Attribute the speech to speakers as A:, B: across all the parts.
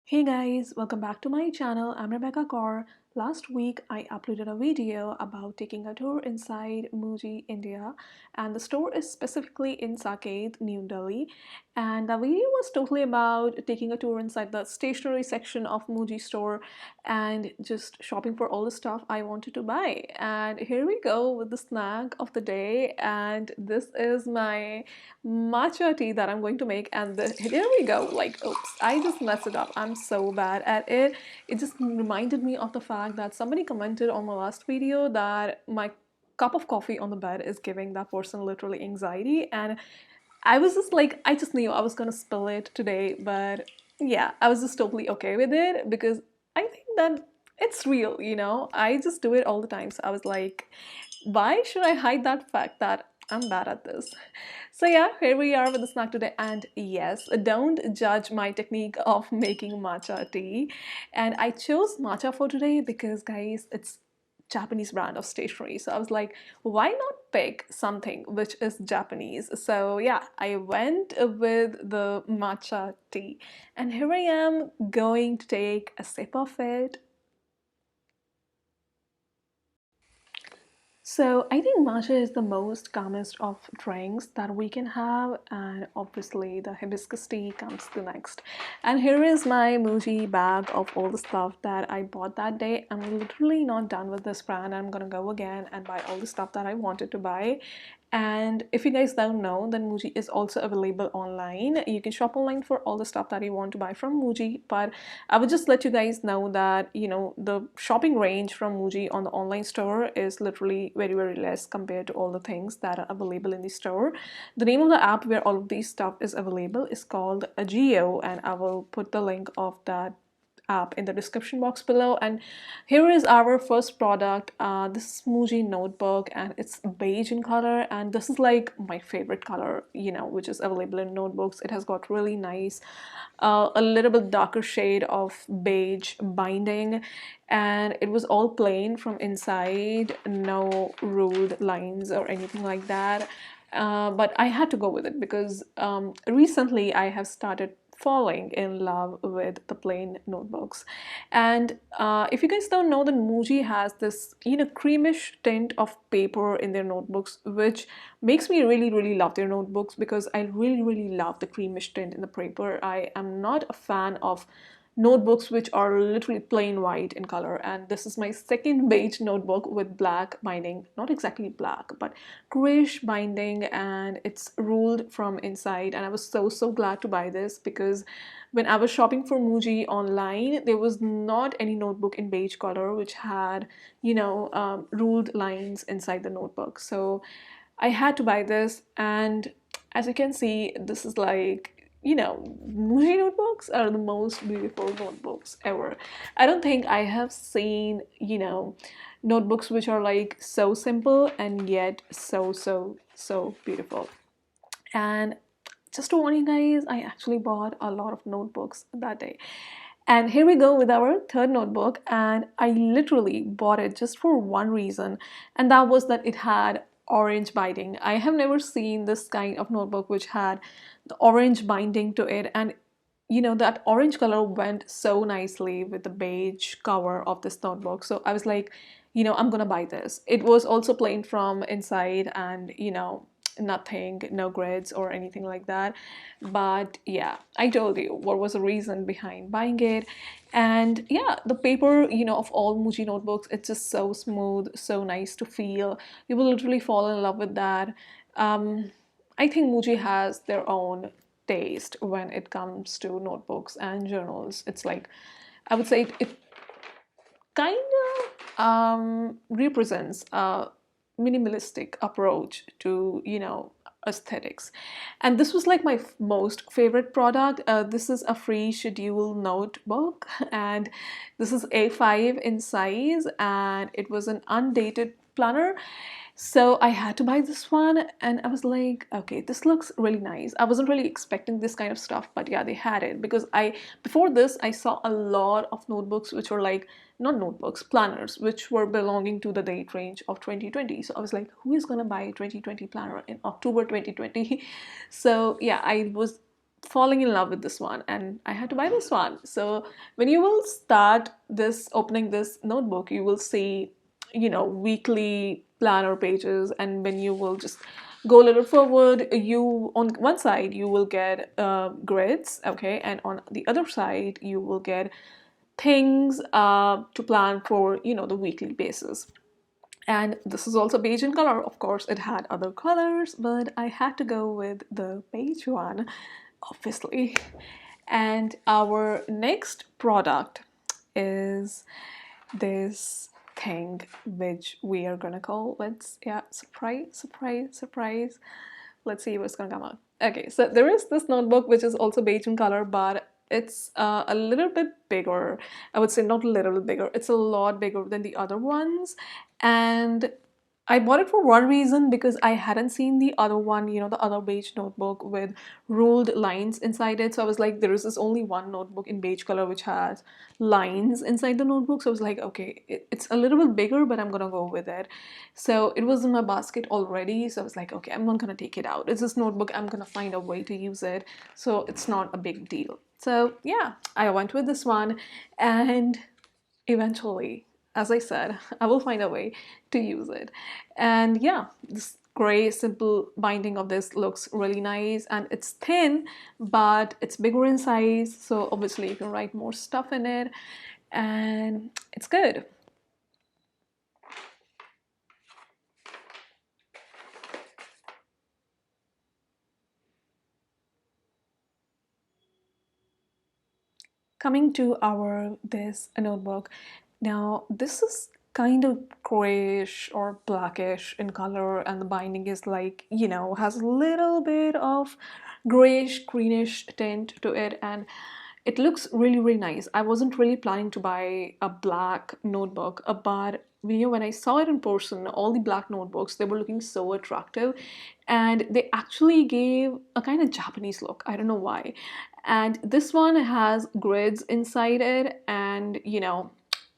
A: Hey guys, welcome back to my channel. I'm Rebecca Kaur. Last week I uploaded a video about taking a tour inside Muji India, and the store is specifically in Saket, New Delhi. And the video was totally about taking a tour inside the stationery section of Muji store and just shopping for all the stuff I wanted to buy. And here we go with the snack of the day, and this is my matcha tea that I'm going to make. And here we go. Like, oops, I just messed it up. I'm so bad at it. It just reminded me of the fact that somebody commented on my last video that my cup of coffee on the bed is giving that person literally anxiety. And I was just like, I just knew I was gonna spill it today. But yeah, I was just totally okay with it because I think that it's real. I just do it all the time. So I was like, why should I hide that fact that I'm bad at this? So yeah, here we are with the snack today. And yes, don't judge my technique of making matcha tea. And I chose matcha for today because guys, it's Japanese brand of stationery. So I was like, why not pick something which is Japanese? So yeah, I went with the matcha tea. And here I am going to take a sip of it. So I think matcha is the most calmest of drinks that we can have, and obviously the hibiscus tea comes the next. And here is my Muji bag of all the stuff that I bought that day. I'm literally not done with this brand. I'm gonna go again and buy all the stuff that I wanted to buy. And if you guys don't know, then Muji is also available online. You can shop online for all the stuff that you want to buy from Muji. But I would just let you guys know that, the shopping range from Muji on the online store is literally very, very less compared to all the things that are available in the store. The name of the app where all of these stuff is available is called Agio, and I will put the link of that app in the description box below. And here is our first product. This is Muji notebook, and it's beige in color, and this is like my favorite color, which is available in notebooks. It has got really nice a little bit darker shade of beige binding, and it was all plain from inside, no ruled lines or anything like that. But I had to go with it because recently I have started falling in love with the plain notebooks. And if you guys don't know, then Muji has this creamish tint of paper in their notebooks, which makes me really, really love their notebooks because I really, really love the creamish tint in the paper. I am not a fan of notebooks which are literally plain white in color, and this is my second beige notebook with black binding, not exactly black but grayish binding, and it's ruled from inside. And I was so glad to buy this because when I was shopping for Muji online, there was not any notebook in beige color which had ruled lines inside the notebook. So I had to buy this, and as you can see, this is like, Muji notebooks are the most beautiful notebooks ever. I don't think I have seen, notebooks which are like so simple and yet so beautiful. And just to warn you guys, I actually bought a lot of notebooks that day. And here we go with our third notebook, and I literally bought it just for one reason, and that was that it had orange binding. I have never seen this kind of notebook which had the orange binding to it, and that orange color went so nicely with the beige cover of this notebook. So I was like, I'm gonna buy this. It was also plain from inside, and nothing, no grids or anything like that. But yeah, I told you what was the reason behind buying it. And yeah, the paper, of all Muji notebooks, it's just so smooth, so nice to feel. You will literally fall in love with that. I think Muji has their own taste when it comes to notebooks and journals. It's like, I would say it kind of represents a minimalistic approach to aesthetics. And this was like my most favorite product. This is a free schedule notebook, and this is A5 in size, and it was an undated planner. So I had to buy this one, and I was like, okay, this looks really nice. I wasn't really expecting this kind of stuff, but yeah, they had it because before this, I saw a lot of notebooks which were like, not notebooks, planners, which were belonging to the date range of 2020. So I was like, who is gonna buy a 2020 planner in October 2020? So yeah, I was falling in love with this one, and I had to buy this one. So when you will start this opening this notebook, you will see, weekly planner pages, and when you will just go a little forward, you on one side you will get grids, okay, and on the other side you will get things to plan for, the weekly basis. And this is also beige in color. Of course, it had other colors, but I had to go with the beige one, obviously. And our next product is this thing, which we are gonna call, let's, yeah, surprise, surprise, surprise. Let's see what's gonna come out. Okay, so there is this notebook which is also beige in color, but it's a little bit bigger. I would say not a little bit bigger, it's a lot bigger than the other ones. And I bought it for one reason, because I hadn't seen the other one, the other beige notebook with ruled lines inside it. So I was like, there is this only one notebook in beige color which has lines inside the notebook. So I was like, okay, it's a little bit bigger, but I'm gonna go with it. So it was in my basket already. So I was like, okay, I'm not gonna take it out. It's this notebook, I'm gonna find a way to use it. So it's not a big deal. So yeah, I went with this one, and eventually, as I said, I will find a way to use it. And yeah, this gray simple binding of this looks really nice, and it's thin, but it's bigger in size, so obviously you can write more stuff in it, and it's good. Coming to our this notebook, now this is kind of grayish or blackish in color, and the binding is like, has a little bit of grayish greenish tint to it, and it looks really really nice. I wasn't really planning to buy a black notebook, but when I saw it in person, all the black notebooks, they were looking so attractive, and they actually gave a kind of Japanese look. I don't know why. And this one has grids inside it, and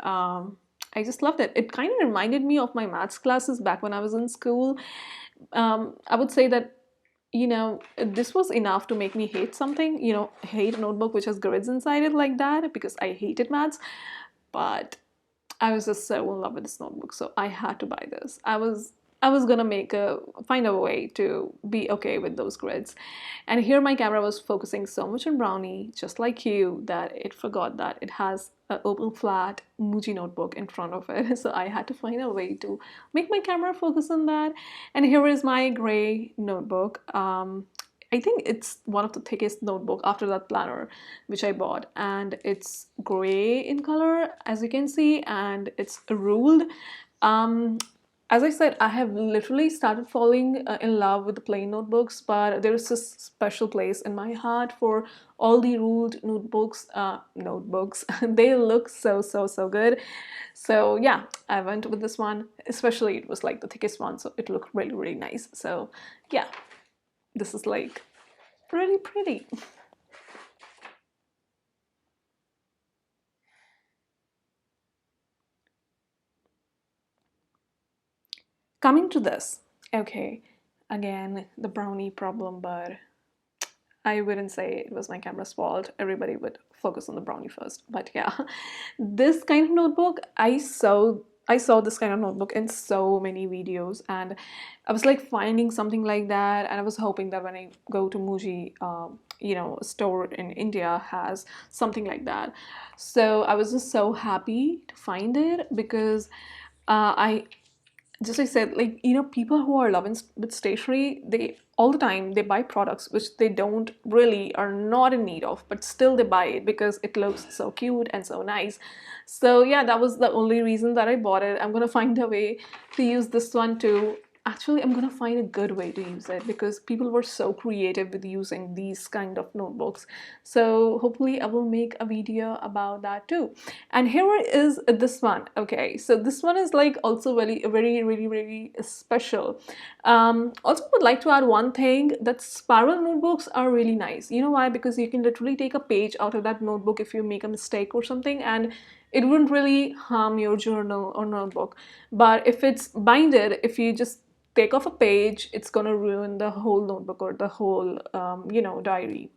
A: I just loved it. It kind of reminded me of my maths classes back when I was in school. I would say that, this was enough to make me hate something, hate a notebook which has grids inside it like that, because I hated maths. But I was just so in love with this notebook, so I had to buy this. I was gonna find a way to be okay with those grids. And here my camera was focusing so much on Brownie, just like you, that it forgot that it has an open flat Muji notebook in front of it. So I had to find a way to make my camera focus on that. And here is my gray notebook. I think it's one of the thickest notebook after that planner which I bought, and it's gray in color, as you can see, and it's ruled. Um, as I said, I have literally started falling in love with the plain notebooks, but there's this special place in my heart for all the ruled notebooks. Notebooks, they look so so so good. So yeah, I went with this one. Especially it was like the thickest one, so it looked really really nice. So yeah, this is like pretty pretty. Coming to this, okay, again the Brownie problem, but I wouldn't say it was my camera's fault. Everybody would focus on the Brownie first. But yeah, this kind of notebook, I saw this kind of notebook in so many videos, and I was like finding something like that, and I was hoping that when I go to Muji, a store in India has something like that. So I was just so happy to find it, because I just like I said, like, people who are loving with stationery, they all the time they buy products which they don't really are not in need of, but still they buy it because it looks so cute and so nice. So yeah, that was the only reason that I bought it. I'm gonna find a way to use this one too. Actually, I'm gonna find a good way to use it, because people were so creative with using these kind of notebooks. So hopefully I will make a video about that too. And here is this one. Okay, so this one is like also very very really really special. Also would like to add one thing, that spiral notebooks are really nice. You know why? Because you can literally take a page out of that notebook if you make a mistake or something, and it wouldn't really harm your journal or notebook. But if it's binded, if you just take off a page, it's gonna ruin the whole notebook or the whole diary.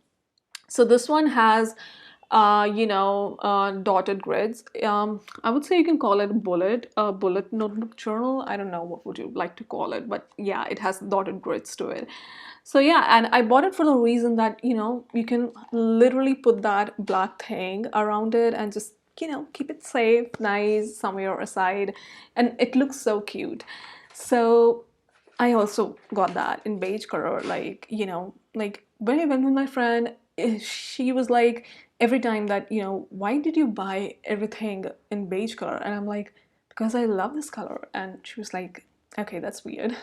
A: So this one has, dotted grids. I would say you can call it bullet notebook journal. I don't know what would you like to call it, but yeah, it has dotted grids to it. So yeah, and I bought it for the reason that, you can literally put that black thing around it and just, keep it safe, nice, somewhere aside, and it looks so cute. So I also got that in beige color. Like, like when I went with my friend, she was like, every time that, why did you buy everything in beige color? And I'm like, because I love this color. And she was like, okay, that's weird.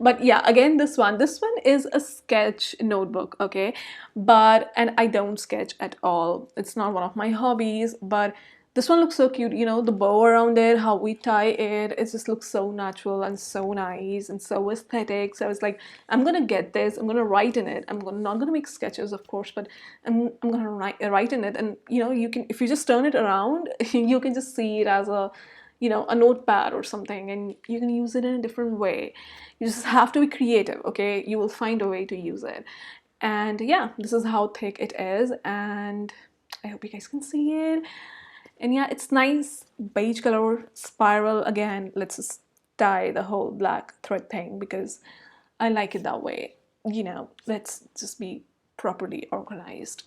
A: But yeah, again, this one is a sketch notebook, okay? And I don't sketch at all. It's not one of my hobbies, but this one looks so cute, the bow around it, how we tie it. It just looks so natural and so nice and so aesthetic. So I was like, I'm gonna get this. I'm gonna write in it. Not gonna make sketches, of course, but I'm gonna write in it. And you can, if you just turn it around, you can just see it as a notepad or something, and you can use it in a different way. You just have to be creative, okay? You will find a way to use it. And yeah, this is how thick it is, and I hope you guys can see it. And yeah, it's nice beige color spiral. Again, let's just dye the whole black thread thing because I like it that way. Let's just be properly organized.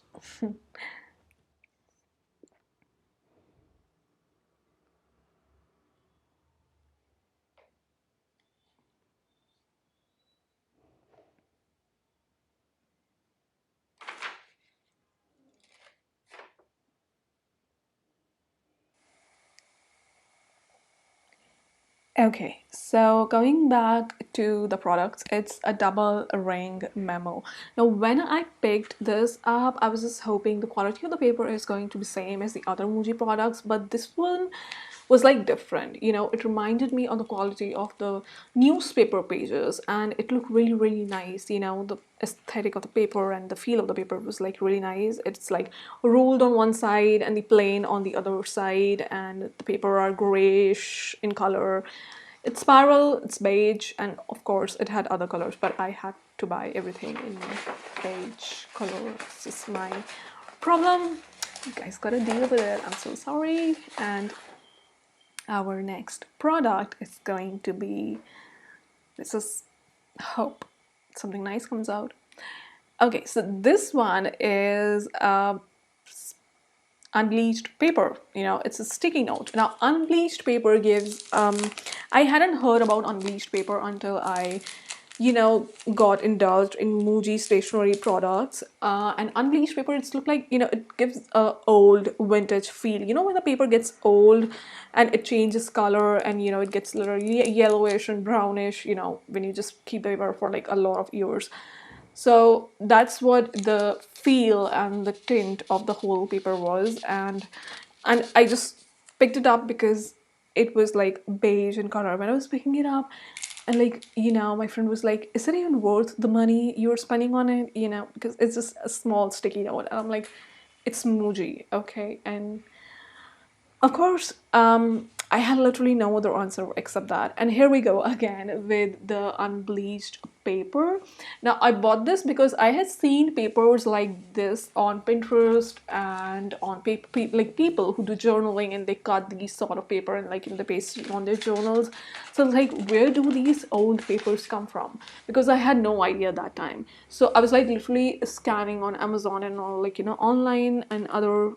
A: Okay, so going back to the products, it's a double ring memo. Now, when I picked this up, I was just hoping the quality of the paper is going to be same as the other Muji products, but this one was like different. It reminded me on the quality of the newspaper pages, and it looked really, really nice. The aesthetic of the paper and the feel of the paper was like really nice. It's like ruled on one side and the plain on the other side, and the paper are grayish in color. It's spiral, it's beige, and of course it had other colors, but I had to buy everything in beige color. It's just my problem. You guys gotta deal with it. I'm so sorry. And our next product is going to be, let's just hope something nice comes out. Okay, so this one is unbleached paper. It's a sticky note. Now, unbleached paper gives, I hadn't heard about unbleached paper until I got indulged in Muji stationery products. And unbleached paper, it's look like, it gives a old vintage feel. When the paper gets old and it changes color, and it gets a little yellowish and brownish, when you just keep the paper for like a lot of years. So that's what the feel and the tint of the whole paper was. And I just picked it up because it was like beige in color when I was picking it up. And like, my friend was like, is it even worth the money you're spending on it? Because it's just a small sticky note. And I'm like, it's Muji, okay? And of course, I had literally no other answer except that. And here we go again with the unbleached paper. Now, I bought this because I had seen papers like this on Pinterest and on paper, like people who do journaling, and they cut these sort of paper and like they paste it on their journals. So like, where do these old papers come from? Because I had no idea that time. So I was like literally scanning on Amazon and all, like online and other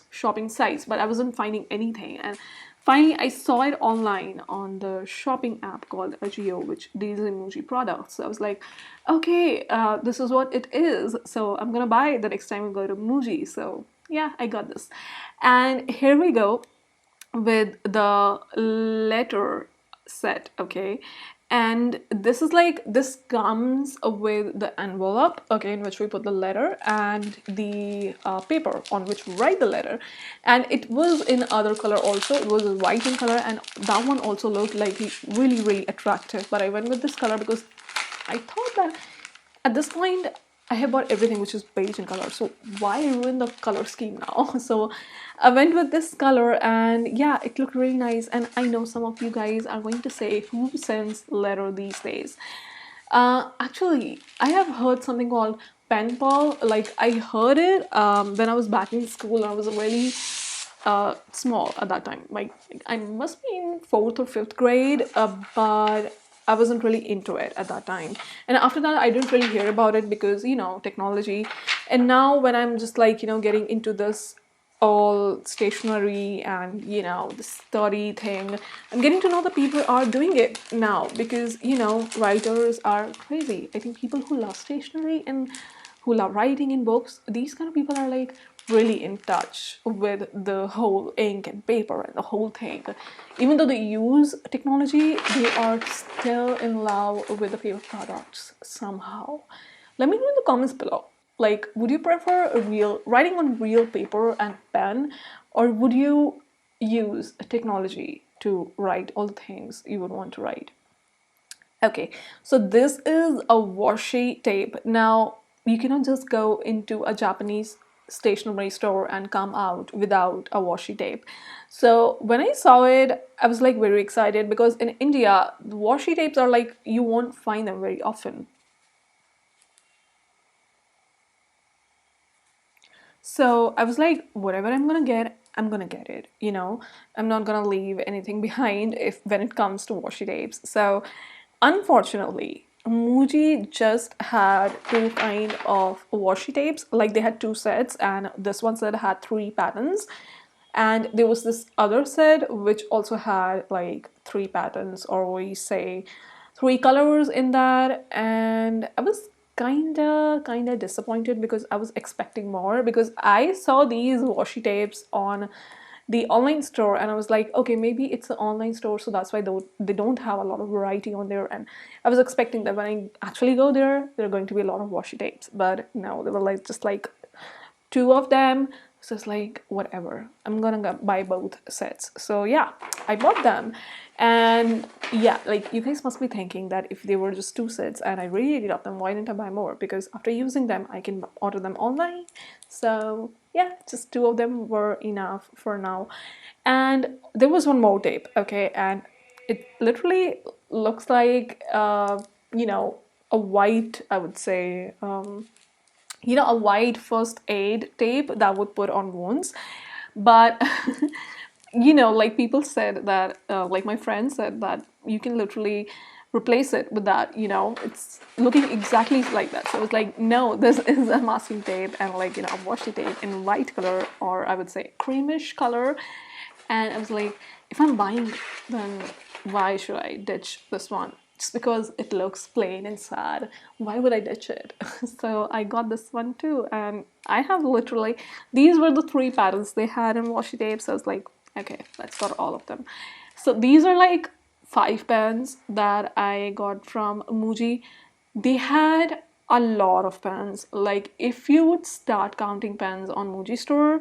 A: shopping sites, but I wasn't finding anything. And finally, I saw it online on the shopping app called Ajio, which deals in Muji products. So I was like, okay, this is what it is. So I'm gonna buy it the next time we go to Muji. So yeah, I got this. And here we go with the letter set, okay? And this is like, this comes with the envelope, okay, in which we put the letter, and the paper on which we write the letter. And it was in other color also. It was white in color, and that one also looked like really, really attractive. But I went with this color because I thought that at this point I have bought everything which is beige in color, so why ruin the color scheme now? So I went with this color, and yeah, it looked really nice. And I know some of you guys are going to say, who sends letter these days? Actually, I have heard something called pen pal, like I heard it when I was back in school. I was really small at that time. Like I must be in fourth or fifth grade, but I wasn't really into it at that time. And after that, I didn't really hear about it because technology. And now when I'm just like getting into this all stationery and the study thing, I'm getting to know that people are doing it now because writers are crazy. I think people who love stationery and who love writing in books, these kind of people are like really in touch with the whole ink and paper and the whole thing. Even though they use technology, they are still in love with the paper products somehow. Let me know in the comments below. Like, would you prefer a real writing on real paper and pen, or would you use technology to write all the things you would want to write? Okay, so this is a washi tape. Now, you cannot just go into a Japanese stationery store and come out without a washi tape. So when I saw it, I was like very excited because in India, the washi tapes are like you won't find them very often. So I was like, whatever I'm gonna get, I'm gonna get it. I'm not gonna leave anything behind if when it comes to washi tapes. So unfortunately, Muji just had two kind of washi tapes. Like they had two sets, and this one set had three patterns. And there was this other set which also had like three patterns, or we say three colors in that. And I was kinda disappointed because I was expecting more, because I saw these washi tapes on the online store and I was like, okay, maybe it's an online store, so that's why they don't have a lot of variety on there. And I was expecting that when I actually go there are going to be a lot of washi tapes, but no, they were like just like two of them. So it's like, whatever, I'm gonna buy both sets. So yeah, I bought them. And yeah, like you guys must be thinking that if they were just two sets and I really love them, why didn't I buy more? Because after using them, I can order them online. So yeah, just two of them were enough for now. And there was one more tape, okay, and it literally looks like a white, I would say, a white first aid tape that would put on wounds. But like people said that, like my friend said that you can literally replace it with that. It's looking exactly like that. So I was like, no, this is a masking tape and like a washi tape in white color, or I would say creamish color. And I was like, if I'm buying, then why should I ditch this one? Just because it looks plain and sad, why would I ditch it? So I got this one too, and I have literally, these were the three patterns they had in washi tape. So I was like, okay, let's got all of them. So these are like 5 pens that I got from Muji. They had a lot of pens. Like if you would start counting pens on Muji store,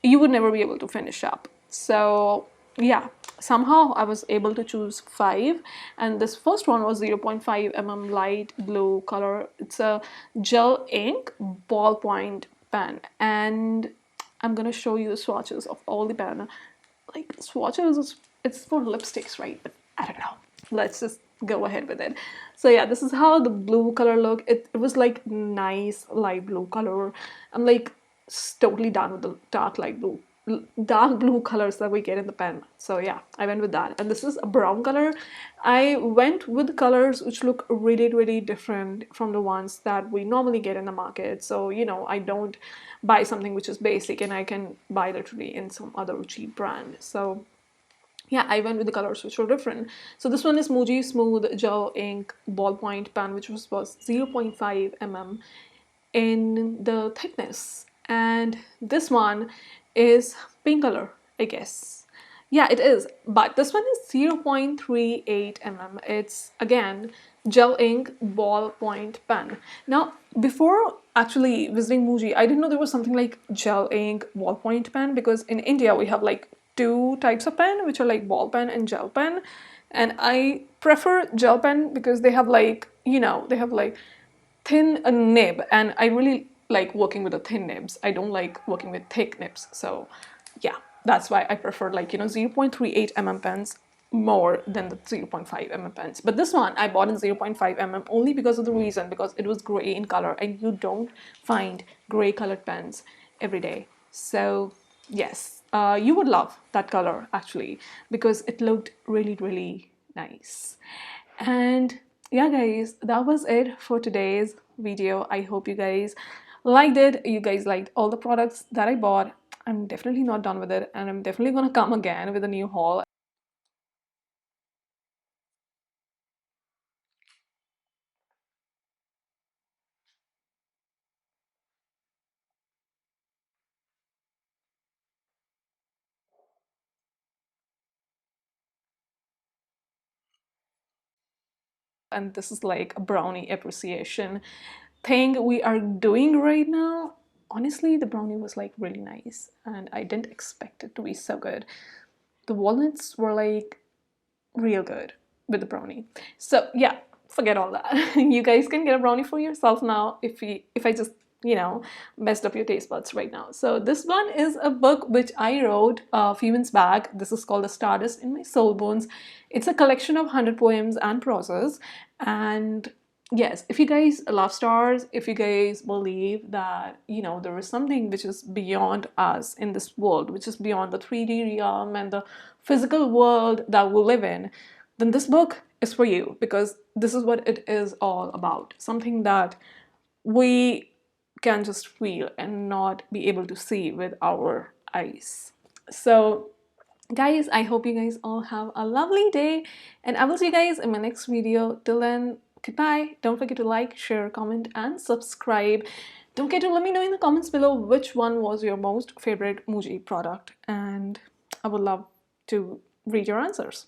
A: you would never be able to finish up. So yeah, somehow I was able to choose 5, and this first one was 0.5 mm light blue color. It's a gel ink ballpoint pen, and I'm gonna show you the swatches of all the pen. Like swatches, it's for lipsticks, right? But I don't know. Let's just go ahead with it. So yeah, this is how the blue color look. It was like nice light blue color. I'm like totally done with the dark blue colors that we get in the pen. So yeah, I went with that. And this is a brown color. I went with colors which look really different from the ones that we normally get in the market. So I don't buy something which is basic and I can buy literally in some other cheap brand. So yeah, I went with the colors which were different. So this one is Muji Smooth Gel Ink Ballpoint Pen, which was 0.5 mm in the thickness. And this one is pink color, I guess. Yeah, it is. But this one is 0.38 mm. It's again gel ink ballpoint pen. Now, before actually visiting Muji, I didn't know there was something like gel ink ballpoint pen, because in India we have like two types of pen, which are like ball pen and gel pen. And I prefer gel pen because they have like, they have like thin nib, and I really like working with the thin nibs. I don't like working with thick nibs. So yeah, that's why I prefer like 0.38 mm pens. more than the 0.5 mm pens. But this one I bought in 0.5 mm only because of the reason, because it was gray in color, and you don't find gray colored pens every day. So yes, you would love that color actually, because it looked really, really nice. And yeah, guys, that was it for today's video. I hope you guys liked it. You guys liked all the products that I bought. I'm definitely not done with it, and I'm definitely gonna come again with a new haul. And this is like a brownie appreciation thing we are doing right now. Honestly, the brownie was like really nice, and I didn't expect it to be so good. The walnuts were like real good with the brownie. So yeah, forget all that. You guys can get a brownie for yourself now if I just messed up your taste buds right now. So this one is a book which I wrote a few months back. This is called The Stardust in My Soul Bones. It's a collection of 100 poems and proses. And yes, if you guys love stars, if you guys believe that there is something which is beyond us in this world, which is beyond the 3D realm and the physical world that we live in, then this book is for you, because this is what it is all about. Something that we can just feel and not be able to see with our eyes. So guys, I hope you guys all have a lovely day, and I will see you guys in my next video. Till then, goodbye. Don't forget to like, share, comment, and subscribe. Don't forget to let me know in the comments below which one was your most favorite Muji product, and I would love to read your answers.